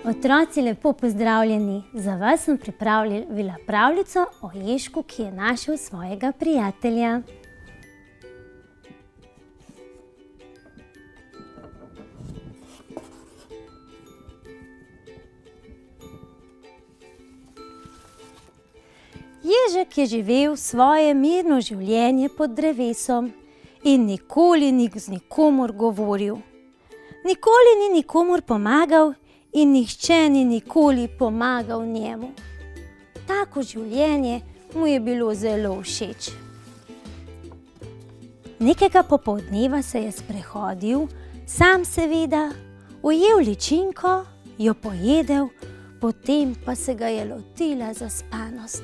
Otroci, lepo pozdravljeni! Za vas sem pripravila pravljico o ježku, ki je našel svojega prijatelja. Ježek je živel svoje mirno življenje pod drevesom in nikoli ni z nikomur govoril. Nikoli ni nikomur pomagal in nihče ni nikoli pomagal njemu. Tako življenje mu je bilo zelo všeč. Nekega popoldneva se je sprehodil, sam seveda, ujel ličinko, jo pojedel, potem pa se ga je lotila zaspanost.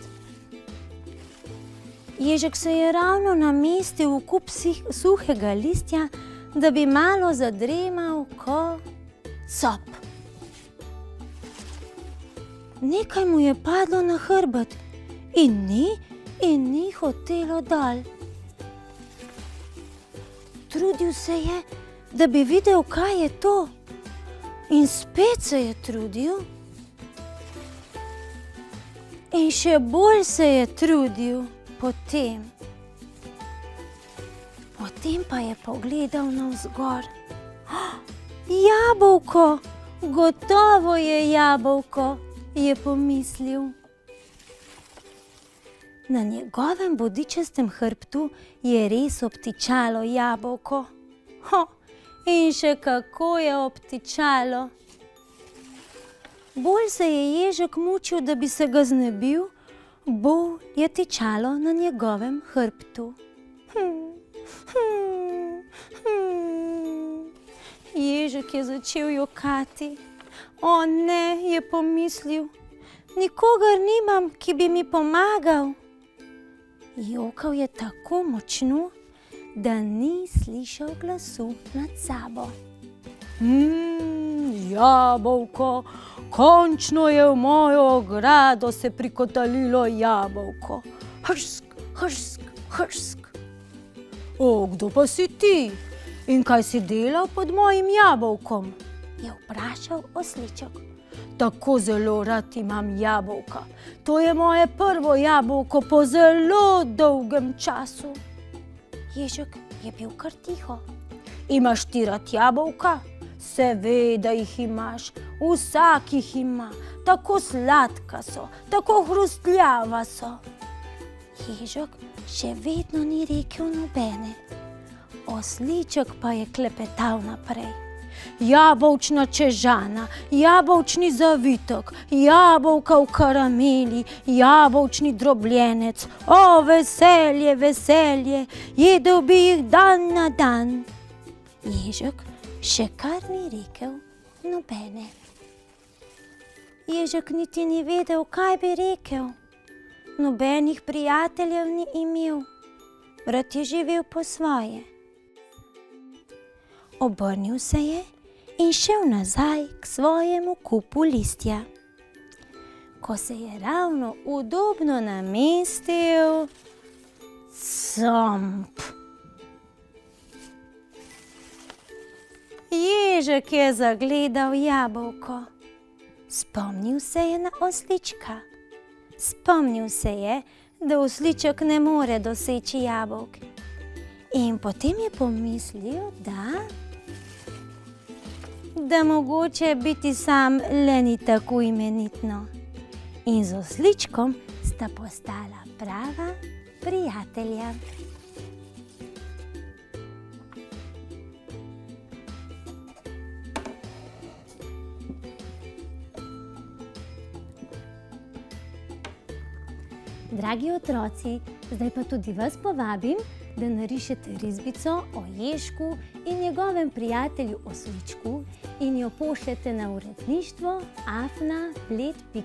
Ježek se je ravno namestil v kup suhega listja, da bi malo zadremal, ko cop. Nekaj mu je padlo na hrbet in ni hotelo dol. Trudil se je, da bi videl, kaj je to, in spet se je trudil. In še bolj se je trudil. Potem pa je pogledal navzgor. Jabolko! Gotovo je jabolko, je pomislil. Na njegovem bodičastem hrbtu je res obtičalo jabolko. In še kako je obtičalo. Bolj se je ježek mučil, da bi se ga znebil, bolj je tičalo na njegovem hrbtu. Ježek je začel jokati. O ne, je pomislil, nikogar nimam, ki bi mi pomagal. Jokal je tako močno, da ni slišal glasu nad sabo. Jabolko, končno je v mojo ogrado se prikotalilo jabolko. Hrsk, hrsk, hrsk. O, kdo pa si ti? In kaj si delal pod mojim jabolkom? Je vprašal osliček. Tako zelo rad imam jabolka. To je moje prvo jabolko po zelo dolgem času. Ježek je bil kar tiho. Imaš ti rad jabolka? Seveda jih imaš, vsak jih ima, tako sladka so, tako hrustljava so. Ježek še vedno ni rekel nobene. Osliček pa je klepetal naprej. Jabolčna čežana, jabolčni zavitek, jabolka v karameli, jabolčni drobljenec. O, veselje, veselje, jedel bi jih dan na dan. Ježek še kar ni rekel nobene. Ježek niti ni vedel, kaj bi rekel. Nobenih prijateljev ni imel. Rad je živel po svoje. Obrnil se je in šel nazaj k svojemu kupu listja. Ko se je ravno udobno namestil, comp! Ježek je zagledal jabolko. Spomnil se je na oslička. Spomnil se je, da osliček ne more doseči jabolk. In potem je pomislil, da mogoče biti sam le ni tako imenitno. In z osličkom sta postala prava prijatelja. Dragi otroci, zdaj pa tudi vas povabim, da narišete risbico o ježku in njegovem prijatelju osličku in jo pošljete na uredništvo afna.bled.tv.